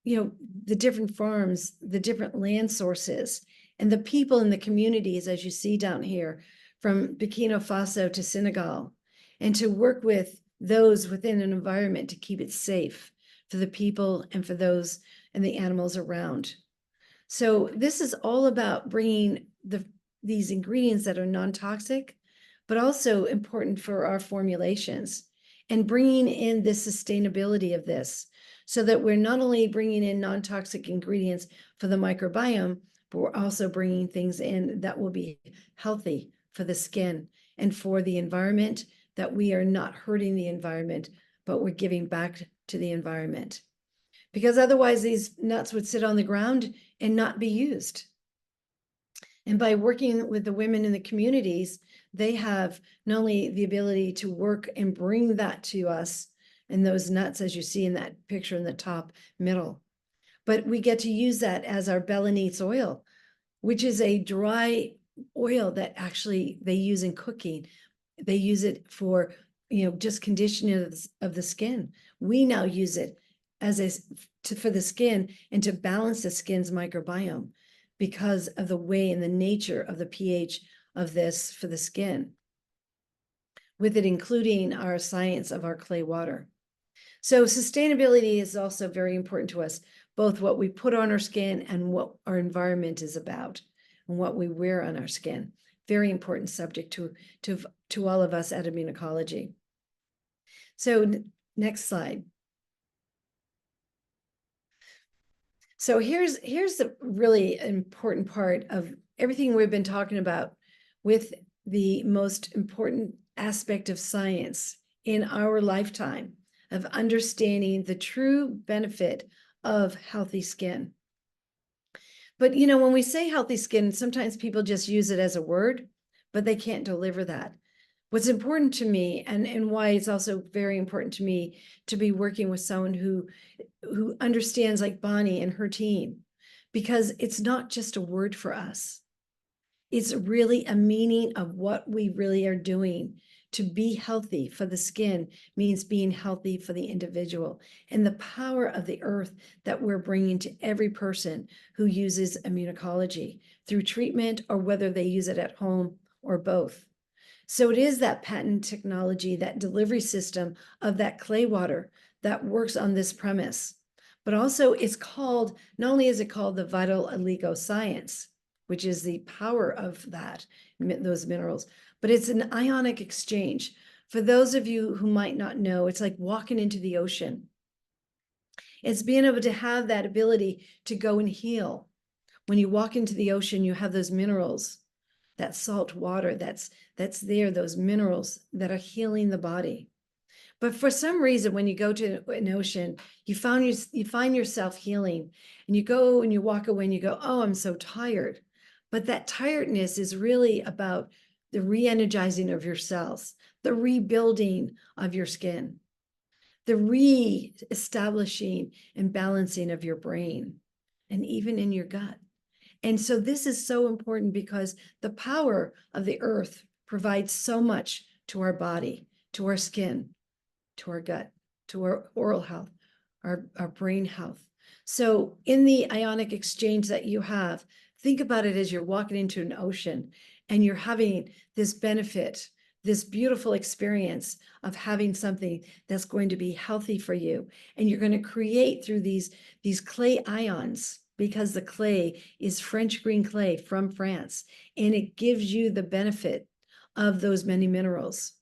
the different farms, the different land sources, and the people in the communities, as you see down here, from Burkina Faso to Senegal, and to work with those within an environment to keep it safe for the people and for those and the animals around. So this is all about bringing these ingredients that are non-toxic, but also important for our formulations, and bringing in this sustainability of this, so that we're not only bringing in non-toxic ingredients for the microbiome, but we're also bringing things in that will be healthy for the skin and for the environment, that we are not hurting the environment, but we're giving back to the environment. Because otherwise these nuts would sit on the ground and not be used. And by working with the women in the communities, they have not only the ability to work and bring that to us, and those nuts, as you see in that picture in the top middle, but we get to use that as our Balinese oil, which is a dry oil that actually they use in cooking. They use it for, just conditioning of the skin. We now use it as for the skin and to balance the skin's microbiome, because of the way and the nature of the pH of this for the skin, with it including our science of our clay water. So sustainability is also very important to us, both what we put on our skin and what our environment is about, and what we wear on our skin. Very important subject to all of us at Immunocologie. So next slide. So here's the really important part of everything we've been talking about, with the most important aspect of science in our lifetime, of understanding the true benefit of healthy skin. But when we say healthy skin, sometimes people just use it as a word, but they can't deliver that. What's important to me, and why it's also very important to me to be working with someone who understands, like Bonnie and her team, because it's not just a word for us. It's really a meaning of what we really are doing. To be healthy for the skin means being healthy for the individual, and the power of the earth that we're bringing to every person who uses Immunocologie through treatment, or whether they use it at home or both. So it is that patent technology, that delivery system of that clay water that works on this premise. But also it's called, not only is it called the vital oligo science, which is the power of those minerals, but it's an ionic exchange. For those of you who might not know, it's like walking into the ocean. It's being able to have that ability to go and heal. When you walk into the ocean, you have those minerals, that salt water that's there, those minerals that are healing the body. But for some reason, when you go to an ocean, you find yourself healing, and you go and you walk away and you go, oh, I'm so tired. But that tiredness is really about the re-energizing of your cells, the rebuilding of your skin, the re-establishing and balancing of your brain, and even in your gut. And so this is so important because the power of the earth provides so much to our body, to our skin, to our gut, to our oral health, our brain health. So in the ionic exchange that you have, think about it as you're walking into an ocean and you're having this benefit, this beautiful experience of having something that's going to be healthy for you. And you're going to create through these clay ions, because the clay is French green clay from France, and it gives you the benefit of those many minerals.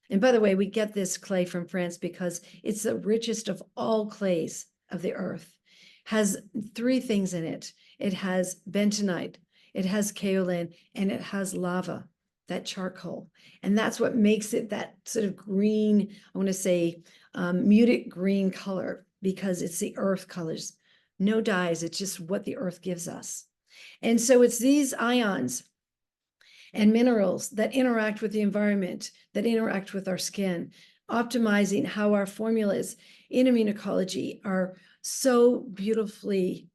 And by the way, we get this clay from France because it's the richest of all clays of the earth. Has 3 things in it. It has bentonite, it has kaolin, and it has lava, that charcoal. And that's what makes it that sort of green, I want to say muted green color, because it's the earth colors. No dyes, it's just what the earth gives us. And so it's these ions and minerals that interact with the environment, that interact with our skin, optimizing how our formulas in Immunocologie are so beautifully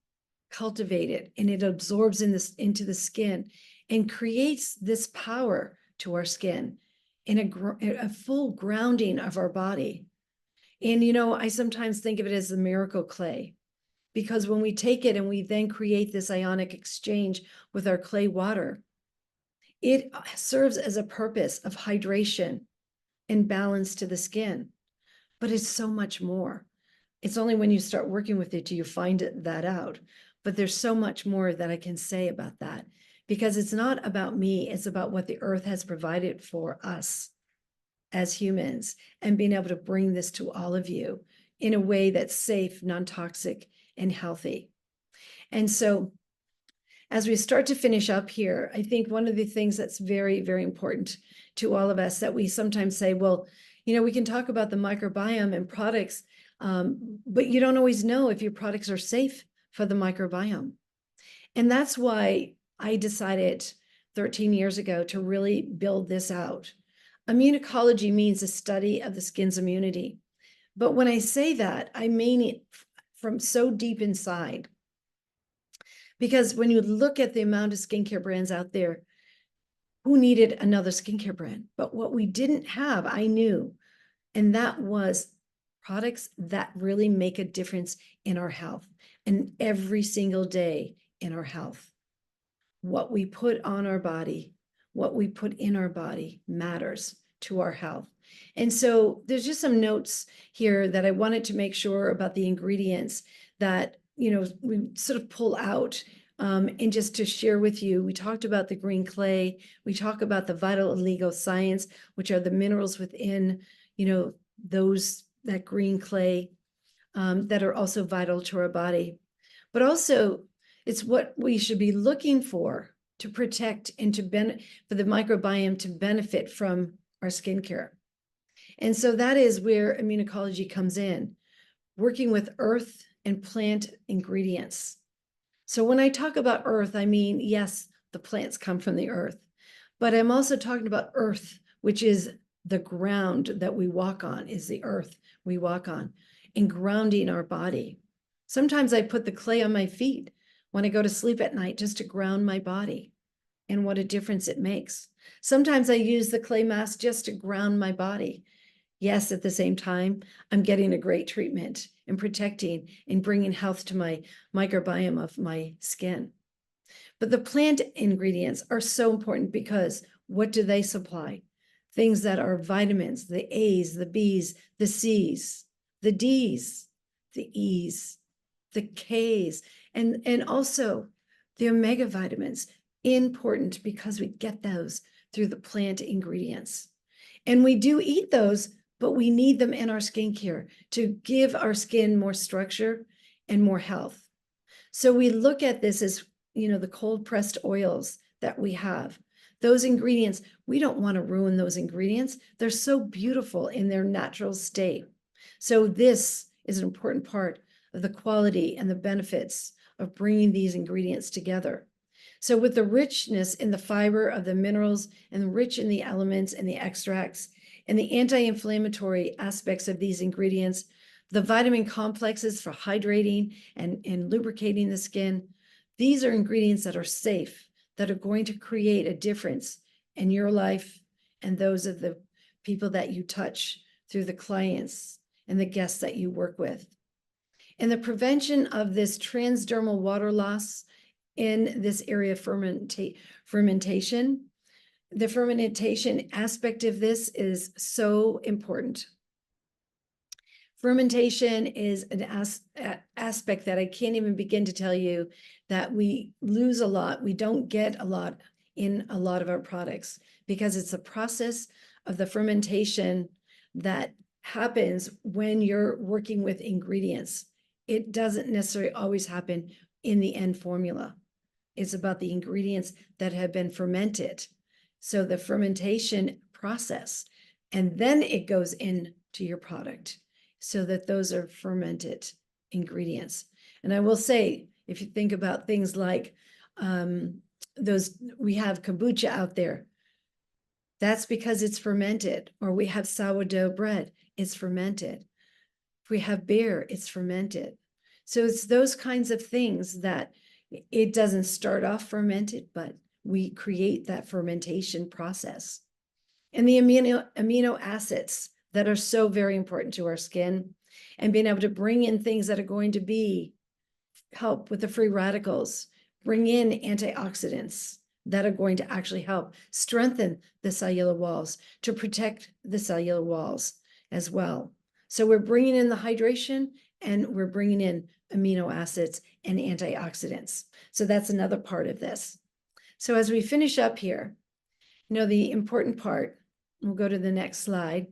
cultivated, and it absorbs into the skin and creates this power to our skin in a full grounding of our body. And, I sometimes think of it as the miracle clay, because when we take it and we then create this ionic exchange with our clay water, it serves as a purpose of hydration and balance to the skin. But it's so much more. It's only when you start working with it do you find that out. But there's so much more that I can say about that, because it's not about me, it's about what the earth has provided for us as humans, and being able to bring this to all of you in a way that's safe, non-toxic, and healthy. And so as we start to finish up here, I think one of the things that's very, very important to all of us, that we sometimes say, well, we can talk about the microbiome and products, but you don't always know if your products are safe for the microbiome. And that's why I decided 13 years ago to really build this out. Immunocologie means a study of the skin's immunity. But when I say that, I mean it from so deep inside. Because when you look at the amount of skincare brands out there, who needed another skincare brand? But what we didn't have, I knew, and that was products that really make a difference in our health, and every single day in our health. What we put on our body, what we put in our body matters to our health. And so there's just some notes here that I wanted to make sure about the ingredients that, we sort of pull out, and just to share with you. We talked about the green clay. We talk about the vital oligo science, which are the minerals within, that green clay, that are also vital to our body. But also, it's what we should be looking for to protect and for the microbiome to benefit from our skincare. And so that is where Immunocologie comes in, working with earth and plant ingredients. So when I talk about earth, I mean, yes, the plants come from the earth, but I'm also talking about earth, which is the ground that we walk on is the earth we walk on, and grounding our body. Sometimes I put the clay on my feet when I go to sleep at night just to ground my body, and what a difference it makes. Sometimes I use the clay mask just to ground my body. Yes, at the same time, I'm getting a great treatment and protecting and bringing health to my microbiome of my skin. But the plant ingredients are so important because what do they supply? Things that are vitamins, the A's, the B's, the C's, the D's, the E's, the K's, and also the omega vitamins, important because we get those through the plant ingredients. And we do eat those, but we need them in our skincare to give our skin more structure and more health. So we look at this as, the cold pressed oils that we have. Those ingredients, we don't want to ruin those ingredients. They're so beautiful in their natural state. So this is an important part of the quality and the benefits of bringing these ingredients together. So with the richness in the fiber of the minerals and rich in the elements and the extracts and the anti-inflammatory aspects of these ingredients, the vitamin complexes for hydrating and lubricating the skin, these are ingredients that are safe, that are going to create a difference in your life and those of the people that you touch through the clients and the guests that you work with. And the prevention of this transdermal water loss in this area of fermentation, the fermentation aspect of this is so important. Fermentation is an aspect that I can't even begin to tell you that we lose a lot. We don't get a lot in a lot of our products because it's a process of the fermentation that happens when you're working with ingredients. It doesn't necessarily always happen in the end formula. It's about the ingredients that have been fermented. So the fermentation process, and then it goes into your product, so that those are fermented ingredients. And I will say, if you think about things like we have kombucha out there, that's because it's fermented. Or we have sourdough bread, it's fermented. If we have beer, it's fermented. So it's those kinds of things that it doesn't start off fermented, but we create that fermentation process. And the amino acids that are so very important to our skin, and being able to bring in things that are going to help with the free radicals, bring in antioxidants that are going to actually help strengthen the cellular walls, to protect the cellular walls as well. So we're bringing in the hydration and we're bringing in amino acids and antioxidants. So that's another part of this. So as we finish up here, the important part, we'll go to the next slide,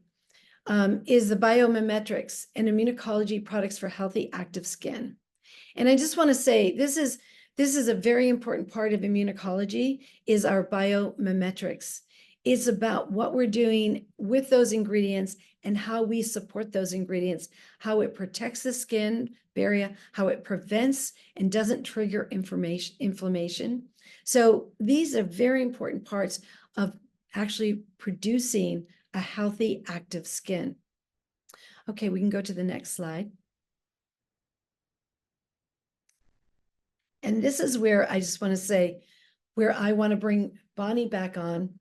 is the biomimetrics and immunocologie products for healthy, active skin. And I just want to say, this is a very important part of immunocologie, is our biomimetrics. It's about what we're doing with those ingredients and how we support those ingredients, how it protects the skin barrier, how it prevents and doesn't trigger inflammation. So these are very important parts of actually producing a healthy, active skin. Okay, we can go to the next slide. And this is where I just want to say, where I want to bring Bonnie back on,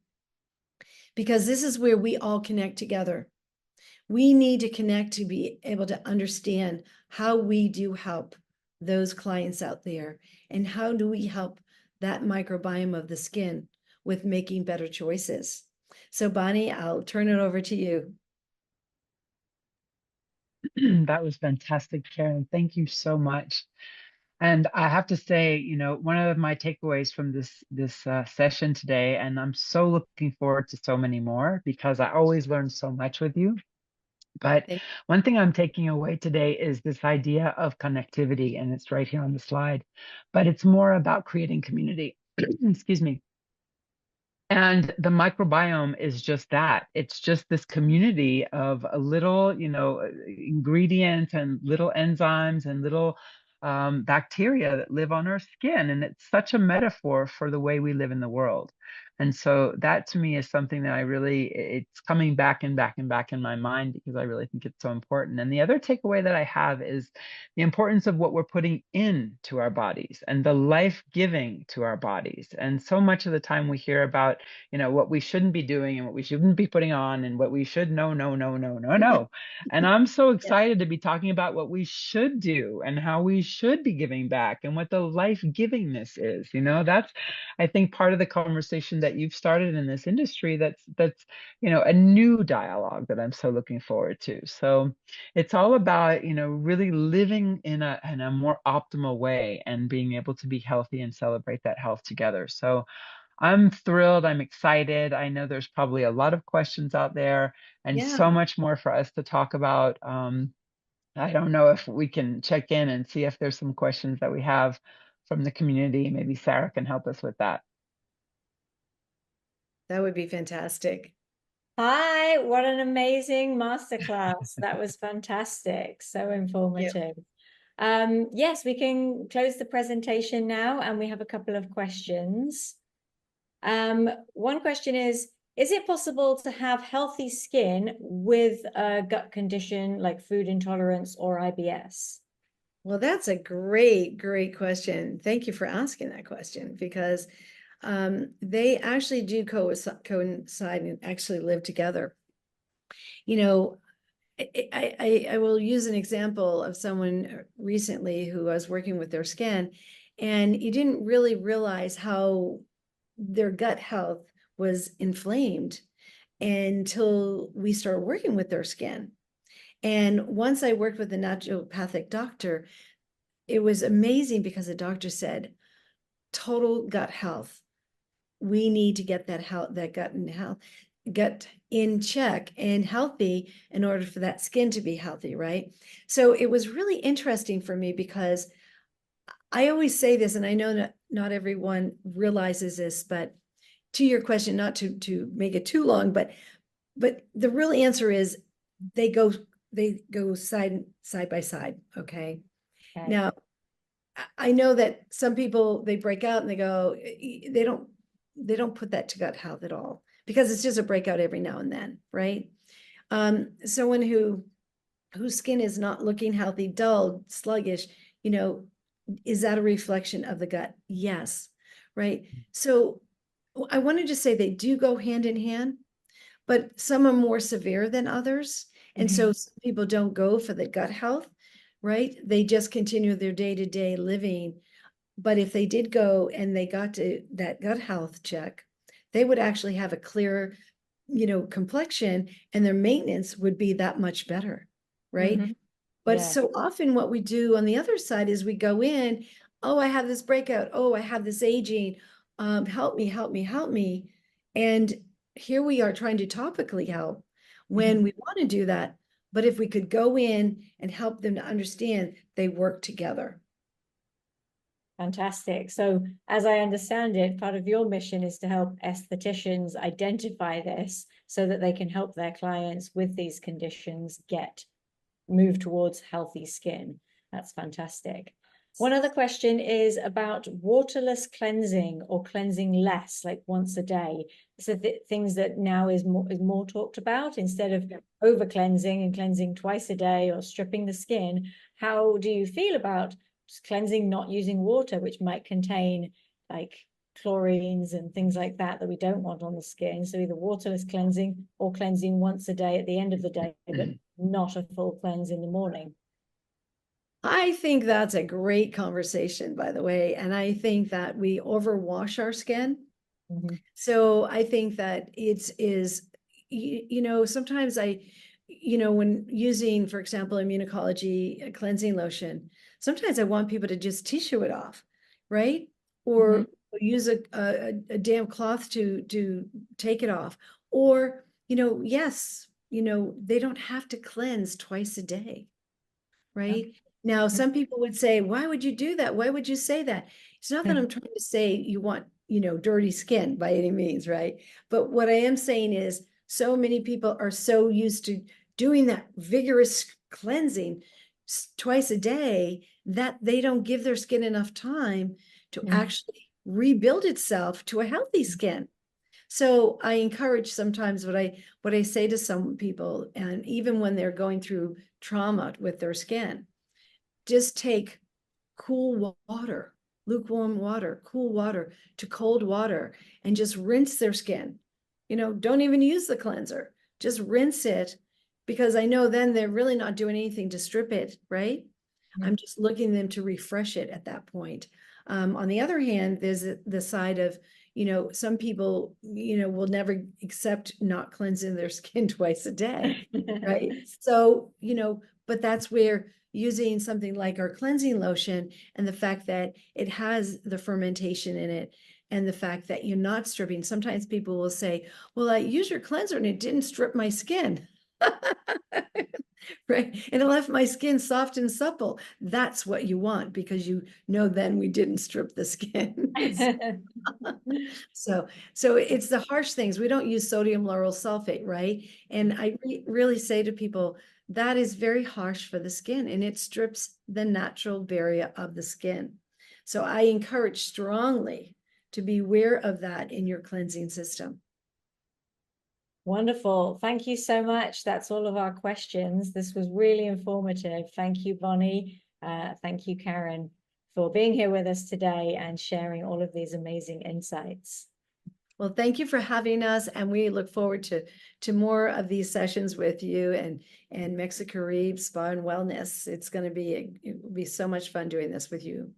because this is where we all connect together. We need to connect to be able to understand how we do help those clients out there, and how do we help that microbiome of the skin with making better choices. So Bonnie, I'll turn it over to you. That was fantastic, Karen. Thank you so much. And I have to say, one of my takeaways from this session today, and I'm so looking forward to so many more because I always learn so much with you. But one thing I'm taking away today is this idea of connectivity, and it's right here on the slide, but it's more about creating community. Excuse me. And the microbiome is just that. It's just this community of a little, ingredients and little enzymes and little bacteria that live on our skin. And it's such a metaphor for the way we live in the world. And so that to me is something that it's coming back and back and back in my mind because I really think it's so important. And the other takeaway that I have is the importance of what we're putting into our bodies and the life giving to our bodies. And so much of the time we hear about, what we shouldn't be doing and what we shouldn't be putting on and what we should, no, no, no, no, no, no. And I'm so excited to be talking about what we should do and how we should be giving back and what the life givingness is. That's, I think, part of the conversation that you've started in this industry that's a new dialogue that I'm so looking forward to. So it's all about really living in a more optimal way and being able to be healthy and celebrate that health together. So I'm thrilled. I'm excited. I know there's probably a lot of questions out there and so much more for us to talk about. I don't know if we can check in and see if there's some questions that we have from the community. Maybe Sarah can help us with that. That would be fantastic. Hi, what an amazing masterclass. That was fantastic. So informative. Yes, we can close the presentation now, and we have a couple of questions. One question is it possible to have healthy skin with a gut condition like food intolerance or IBS? Well, that's a great, great question. Thank you for asking that question, because they actually do coincide and actually live together. I will use an example of someone recently who I was working with their skin, and you didn't really realize how their gut health was inflamed until we started working with their skin. And once I worked with a naturopathic doctor, it was amazing because the doctor said, total gut health. We need to get that gut in check and healthy in order for that skin to be healthy, right? So it was really interesting for me because I always say this, and I know that not everyone realizes this, but to your question, not to make it too long, but the real answer is they go side by side. Okay. Now, I know that some people, they break out and they go, they don't put that to gut health at all, because it's just a breakout every now and then, right? Someone whose skin is not looking healthy, dull, sluggish, is that a reflection of the gut? Yes, right? So I wanted to say they do go hand in hand, but some are more severe than others. And so some people don't go for the gut health, right? They just continue their day-to-day living. But if they did go and they got to that gut health check, they would actually have a clear, complexion, and their maintenance would be that much better, right? But so often what we do on the other side is we go in, oh, I have this breakout. Oh, I have this aging. Help me, help me, help me. And here we are trying to topically help when we want to do that. But if we could go in and help them to understand, they work together. Fantastic. So as I understand it, part of your mission is to help estheticians identify this so that they can help their clients with these conditions move towards healthy skin. That's fantastic. One other question is about waterless cleansing or cleansing less, like once a day. So things that now is more talked about instead of over cleansing and cleansing twice a day or stripping the skin. How do you feel about cleansing not using water, which might contain like chlorines and things like that we don't want on the skin? So either waterless cleansing or cleansing once a day at the end of the day, but not a full cleanse in the morning. I think that's a great conversation, by the way. And I think that we overwash our skin. So I think that sometimes when using, for example, Immunocologie, a cleansing lotion, sometimes I want people to just tissue it off, right? Or use a damp cloth to take it off. Or, yes, they don't have to cleanse twice a day, right? Now, some people would say, why would you do that? Why would you say that? It's not that I'm trying to say you want, dirty skin by any means, right? But what I am saying is so many people are so used to doing that vigorous cleansing twice a day that they don't give their skin enough time to actually rebuild itself to a healthy skin. So I encourage sometimes what I say to some people, and even when they're going through trauma with their skin, just take cool water, lukewarm water, cool water to cold water, and just rinse their skin. You know, don't even use the cleanser, just rinse it, because I know then they're really not doing anything to strip it, right? I'm just looking them to refresh it at that point. On the other hand, there's the side of, you know, some people, you know, will never accept not cleansing their skin twice a day, right? So, you know, but that's where using something like our cleansing lotion and the fact that it has the fermentation in it and the fact that you're not stripping. Sometimes people will say, well, I use your cleanser and it didn't strip my skin. Right. And it left my skin soft and supple. That's what you want, because you know then we didn't strip the skin. So it's the harsh things. We don't use sodium lauryl sulfate, right? And I really say to people, that is very harsh for the skin, and it strips the natural barrier of the skin. So I encourage strongly to be aware of that in your cleansing system. Wonderful. Thank you so much. That's all of our questions. This was really informative. Thank you, Bonnie. Thank you, Karen, for being here with us today and sharing all of these amazing insights. Well, thank you for having us, and we look forward to more of these sessions with you and Microbiome Spa and Wellness. It will be so much fun doing this with you.